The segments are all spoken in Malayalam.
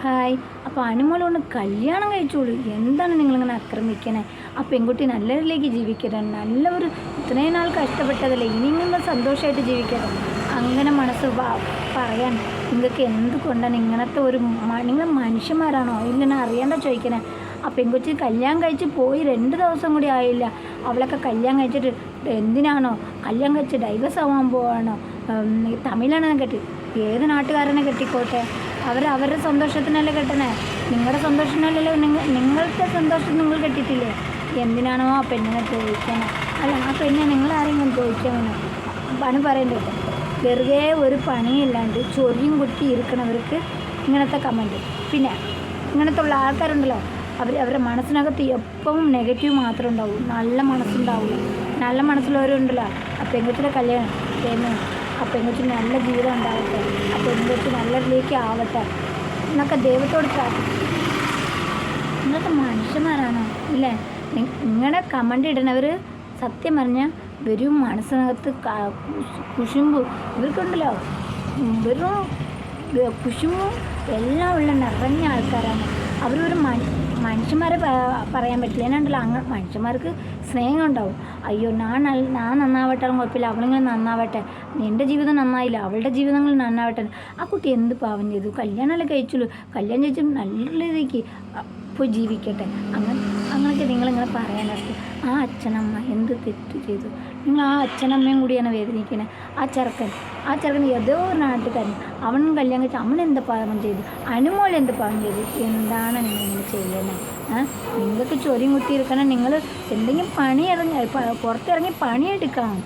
ഹായ്. അപ്പോൾ അനുമോളൊന്ന് കല്യാണം കഴിച്ചോളൂ. എന്താണ് നിങ്ങളിങ്ങനെ ആക്രമിക്കണേ? ആ പെൺകുട്ടി നല്ലതിലേക്ക് ജീവിക്കട്ടെ. നല്ല ഒരു ഇത്രയും നാൾ കഷ്ടപ്പെട്ടതല്ലേ, ഇനിയും സന്തോഷമായിട്ട് ജീവിക്കട്ടെ. അങ്ങനെ മനസ്സ് പറയാൻ നിങ്ങൾക്ക് എന്തുകൊണ്ടാണ് ഇങ്ങനത്തെ ഒരു നിങ്ങൾ മനുഷ്യന്മാരാണോ ഇങ്ങനെ അറിയാണ്ട ചോദിക്കണേ? ആ പെൺകുട്ടി കല്യാണം കഴിച്ച് പോയി 2 ദിവസം കൂടി ആയില്ല. അവളൊക്കെ കല്യാണം കഴിച്ചിട്ട് എന്തിനാണോ കല്യാണം കഴിച്ച് ഡൈവേഴ്സ് ആവാൻ പോവാണോ? തമിഴാണെന്ന് കെട്ടി ഏത് നാട്ടുകാരനെ കെട്ടിക്കോട്ടെ, അവരുടെ സന്തോഷത്തിനല്ലേ കെട്ടണേ, നിങ്ങളുടെ സന്തോഷത്തിനല്ലല്ലോ. നിങ്ങളുടെ സന്തോഷം നിങ്ങൾ കെട്ടിയിട്ടില്ലേ? എന്തിനാണോ ആ പെണ്ണിനെ ചോദിക്കണേ? അല്ല, ആ പെണ്ണിനെ നിങ്ങളാരെങ്കിലും ചോദിക്കാമെന്ന് പണി പറയേണ്ടത്. വെറുതെ ഒരു പണിയില്ലാണ്ട് ചൊറിയും കുട്ടി ഇരിക്കണവർക്ക് ഇങ്ങനത്തെ കമൻറ്റ്. പിന്നെ ഇങ്ങനത്തെ ഉള്ള ആൾക്കാരുണ്ടല്ലോ, അവരുടെ മനസ്സിനകത്ത് എപ്പോഴും നെഗറ്റീവ് മാത്രമേ ഉണ്ടാവൂ, നല്ല മനസ്സുണ്ടാവില്ല. നല്ല മനസ്സുള്ളവരുണ്ടല്ലോ, ആ പെൺകുച്ചിയുടെ കല്യാണം ചെയ്യുന്നു, ആ പെൺകുച്ചിന് നല്ല ജീവിതം ഉണ്ടാവട്ടെ, ആ പെൺകുച്ചി നല്ലതിലേക്ക് ആവട്ടെ എന്നൊക്കെ ദൈവത്തോട് പ്രാർത്ഥിക്കും. നിങ്ങൾക്ക് മനുഷ്യന്മാരാണോ ഇല്ലേ? നിങ്ങളുടെ കമൻ്റ് ഇടുന്നവർ സത്യം പറഞ്ഞാൽ വെറും മനസ്സിനകത്ത് കുശുമ്പ് ഇവർക്കുണ്ടല്ലോ, വെറും കുശുമ്പും എല്ലാം ഉള്ള നിറഞ്ഞ ആൾക്കാരാണ്. അവരൊരു മനുഷ്യന്മാരെ പറയാൻ പറ്റില്ല. എന്നാണ്ടല്ലോ, അങ്ങനെ മനുഷ്യന്മാർക്ക് സ്നേഹം ഉണ്ടാവും. അയ്യോ ഞാൻ നന്നാവട്ടെ, കുഴപ്പമില്ല, അവളിങ്ങനെ നന്നാവട്ടെ, എൻ്റെ ജീവിതം നന്നായില്ല, അവളുടെ ജീവിതങ്ങൾ നന്നാവട്ടെ. ആ കുട്ടി എന്ത് പാവം ചെയ്തു? കല്യാണമല്ലേ കഴിച്ചുള്ളൂ, കല്യാണം കഴിച്ചു നല്ല രീതിക്ക് പോയി ജീവിക്കട്ടെ. അങ്ങനെയൊക്കെ നിങ്ങളിങ്ങനെ പറയാനൊക്കെ. ആ അച്ഛനമ്മ എന്ത് തെറ്റ് ചെയ്തു? നിങ്ങൾ ആ അച്ഛനമ്മയും കൂടിയാണ് വേദനിക്കുന്നത്. ആ ചെറുക്കൻ ഏതോ ഒരു നാട്ടുകാരൻ, അവനും കല്യാണം കഴിച്ച് അവൻ എന്ത് പാവം ചെയ്തു? അനുമോൾ എന്ത് പാവം ചെയ്തു? എന്താണ് നിങ്ങളിങ്ങനെ ചെയ്യുന്നത്? നിങ്ങൾക്ക് ചൊരിയും കുത്തിയിരിക്കണം. നിങ്ങൾ എന്തെങ്കിലും പുറത്തിറങ്ങി പണിയെടുക്കണം.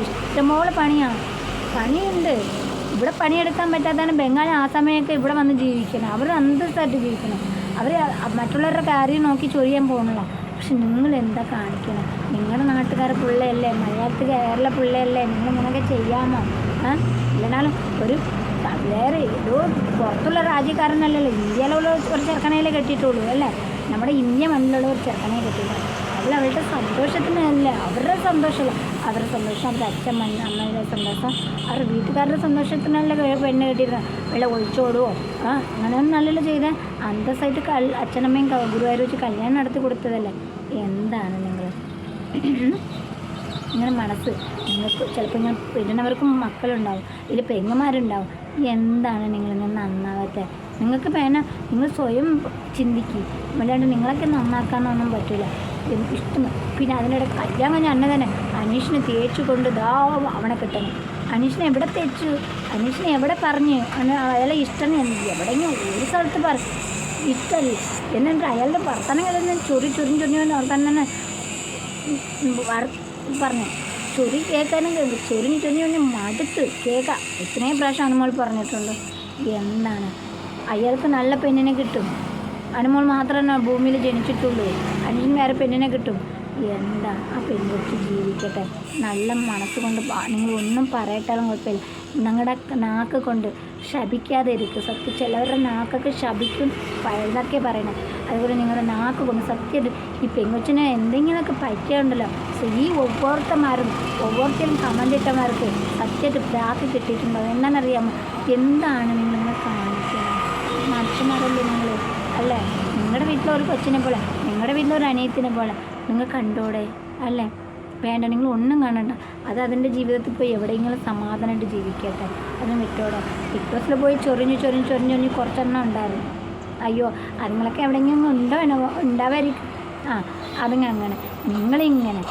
ഇഷ്ടംപോലെ പണിയുണ്ട്. ഇവിടെ പണിയെടുക്കാൻ പറ്റാത്തതാണ് ബംഗാളി ആ സമയമൊക്കെ ഇവിടെ വന്ന് ജീവിക്കണം. അവർ അന്തസ്സായിട്ട് ജീവിക്കണം. അവർ മറ്റുള്ളവരുടെ കാര്യം നോക്കി ചൊരിയാൻ പോകണല്ലോ. പക്ഷെ നിങ്ങൾ എന്താ കാണിക്കണം? നിങ്ങളുടെ നാട്ടുകാരെ പിള്ളയല്ലേ, മലയാളത്തിൽ കേരള പിള്ളയല്ലേ, നിങ്ങൾ ഇങ്ങനെയൊക്കെ ചെയ്യാമോ? ഇല്ലെന്നാലും ഒരു വേറെ ഏതോ പുറത്തുള്ള രാജ്യക്കാരനല്ലല്ലോ, ഇന്ത്യയിലുള്ള ഒരു ചെറുക്കനയിലേ കെട്ടിയിട്ടുള്ളൂ അല്ലേ? നമ്മുടെ ഇന്ത്യ മണ്ണിലുള്ള ഒരു ചെറുക്കനെ കെട്ടിയിട്ടുള്ളൂ. അവരുടെ സന്തോഷത്തിനല്ല, അവരുടെ സന്തോഷമല്ല, അവരുടെ സന്തോഷം, അവരുടെ അമ്മയുടെ സന്തോഷം, അവരുടെ വീട്ടുകാരുടെ സന്തോഷത്തിനല്ല പെണ്ണ് കെട്ടിയിരുന്നത്. വെള്ളം ഒഴിച്ചോടുവോ? അങ്ങനെയൊന്നും നല്ലല്ലോ ചെയ്തേ. അന്തസ്സായിട്ട് അച്ഛനമ്മയും ഗുരുവായൂർ വെച്ച് കല്യാണം നടത്തി കൊടുത്തതല്ലേ. എന്താണ് നിങ്ങൾ ഇങ്ങനെ മനസ്സ്? നിങ്ങൾക്ക് ചിലപ്പോൾ ഇങ്ങനെ പെടുന്നവർക്കും മക്കളുണ്ടാവും, ഇതിൽ പെങ്ങന്മാരുണ്ടാവും. എന്താണ് നിങ്ങളിങ്ങനെ നന്നാവാത്തെ? നിങ്ങൾക്ക് നിങ്ങൾ സ്വയം ചിന്തിക്കുക, അല്ലാണ്ട് നിങ്ങളൊക്കെ നന്നാക്കാനൊന്നും പറ്റില്ല. ഇഷ്ടം. പിന്നെ അതിനിടെ കല്യാണം കഴിഞ്ഞ അന്നെ തന്നെ അനീഷിനെ തേച്ചു കൊണ്ട് അവനെ കിട്ടണം. അനീഷിനെ എവിടെ തേച്ചു? അനീഷിനെ എവിടെ പറഞ്ഞ്? അയാളെ ഇഷ്ടം എവിടെയെങ്കിലും ഒരു സ്ഥലത്ത് ഇഷ്ടമല്ല. എന്നിട്ട് അയാളുടെ വർത്തമാനങ്ങളെല്ലാം ചൊറിഞ്ഞ് തന്നെ പറഞ്ഞു. കേൾക്കാനും ചൊറിഞ്ഞ് മടുത്ത് കേൾക്കാം. ഇത്രയും പ്രാവശ്യം അനുമോൾ പറഞ്ഞിട്ടുണ്ട്. എന്താണ്? അയാൾക്ക് നല്ല പെണ്ണിനെ കിട്ടും. അനുമോൾ മാത്രമേ ഭൂമിയിൽ ജനിച്ചിട്ടുള്ളൂ. അനിയൻ വേറെ പെണ്ണിനെ കിട്ടും. എന്താ? ആ പെൺകുട്ടി ജീവിക്കട്ടെ. നല്ല മനസ്സുകൊണ്ട് നിങ്ങൾ ഒന്നും പറയട്ടാലും കുഴപ്പമില്ല. നിങ്ങളുടെ നാക്ക് കൊണ്ട് ശപിക്കാതെ ഇരിക്കും. സത്യം ചിലവരുടെ നാക്കൊക്കെ ശപിക്കും എന്നൊക്കെ പറയണേ. അതുപോലെ നിങ്ങളുടെ നാക്ക് കൊണ്ട് സത്യം ഈ പെൺകൊച്ചിനെ എന്തെങ്കിലുമൊക്കെ പറ്റിയുണ്ടല്ലോ, ഈ ഓരോരുത്തരും കമൻറ്റിട്ടമാർക്ക് സത്യമായിട്ട് പ്രാപ്തി കിട്ടിയിട്ടുണ്ടോ? എന്നാണെന്നറിയാമോ? എന്താണ് നിങ്ങളിങ്ങനെ കാണിക്കുന്നത്? മനുഷ്യന്മാരല്ലേ നിങ്ങൾ അല്ലേ? നിങ്ങളുടെ വീട്ടിലൊരു കൊച്ചിനെ പോലെ, നിങ്ങളുടെ വീട്ടിലൊരു അനിയത്തിനെ പോലെ നിങ്ങൾ കണ്ടോടെ അല്ലേ? വേണ്ട, നിങ്ങൾ ഒന്നും കാണണ്ട. അത് അതിൻ്റെ ജീവിതത്തിൽ പോയി എവിടെയെങ്കിലും സമാധാനമായിട്ട് ജീവിക്കട്ടെ. അതിന് വിട്ടോടെ. ബിഗ് ബോസിൽ പോയി ചൊറിഞ്ഞ് കുറച്ചെണ്ണം ഉണ്ടായിരുന്നു. അയ്യോ, അതുങ്ങളൊക്കെ എവിടെയെങ്കിലും ഉണ്ടാവായിരിക്കും. അങ്ങനെ നിങ്ങളിങ്ങനെ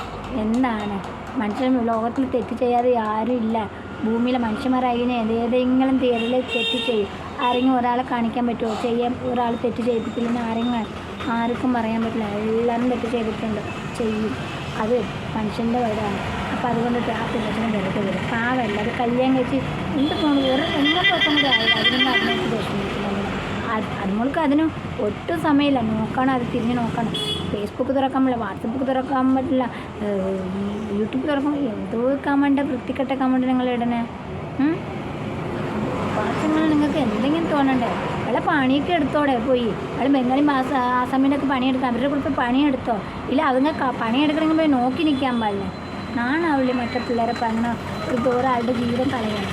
എന്താണ്? മനുഷ്യൻ ലോകത്തിൽ തെറ്റ് ചെയ്യാതെ ആരും ഇല്ല. ഭൂമിയിലെ മനുഷ്യന്മാരായതിനെ ഏതെങ്കിലും തീയതിൽ തെറ്റ് ചെയ്യും. ആരെങ്കിലും ഒരാളെ കാണിക്കാൻ പറ്റുമോ? ഒരാൾ തെറ്റ് ചെയ്തിട്ടില്ലെന്ന് ആർക്കും പറയാൻ പറ്റില്ല. എല്ലാവരും തെറ്റ് ചെയ്യും. അത് മനുഷ്യൻ്റെ വഴിയാണ്. അപ്പോൾ അതുകൊണ്ട് ആ പെൺകൊച്ചിനെ വെറുതെ വരും. പാവമല്ല, അത് കല്യാണം കഴിച്ച് എന്ത് തോന്നുന്നു വേറെ എല്ലാ ദിവസം കൂടി ആയില്ല. അതിനൊന്നും അതിനകത്ത് വിഷമിക്കുന്നുണ്ട്. അതുങ്ങൾക്ക് അതിന് ഒട്ടും സമയമില്ല. നോക്കണം, അത് തിരിഞ്ഞ് നോക്കണം. ഫേസ്ബുക്ക് തുറക്കാൻ പറ്റില്ല, വാട്സപ്പ് തുറക്കാൻ പറ്റില്ല, യൂട്യൂബ് തുറക്കാൻ എന്തോ കമൻറ്റ്, വൃത്തിക്കെട്ട കമൻറ്റ് നിങ്ങൾ ഇടണേ. കുറച്ചെങ്കിലും നിങ്ങൾക്ക് എന്തെങ്കിലും തോന്നണ്ടേ? അയാളെ പണിയൊക്കെ എടുത്തോടെ പോയി. അയാൾ ബംഗാളി ആസാമിൻ്റെയൊക്കെ പണിയെടുക്കാം. അവരുടെ കൂടെ പണിയെടുത്തോ? ഇല്ല, അതുങ്ങൾക്ക് പണിയെടുക്കണമെങ്കിൽ പോയി നോക്കി നിൽക്കാൻ പാടില്ല. നാണാവില്ലേ മറ്റേ പിള്ളേരെ അങ്ങനെ ഒരാളുടെ ജീവിതം കളയണം.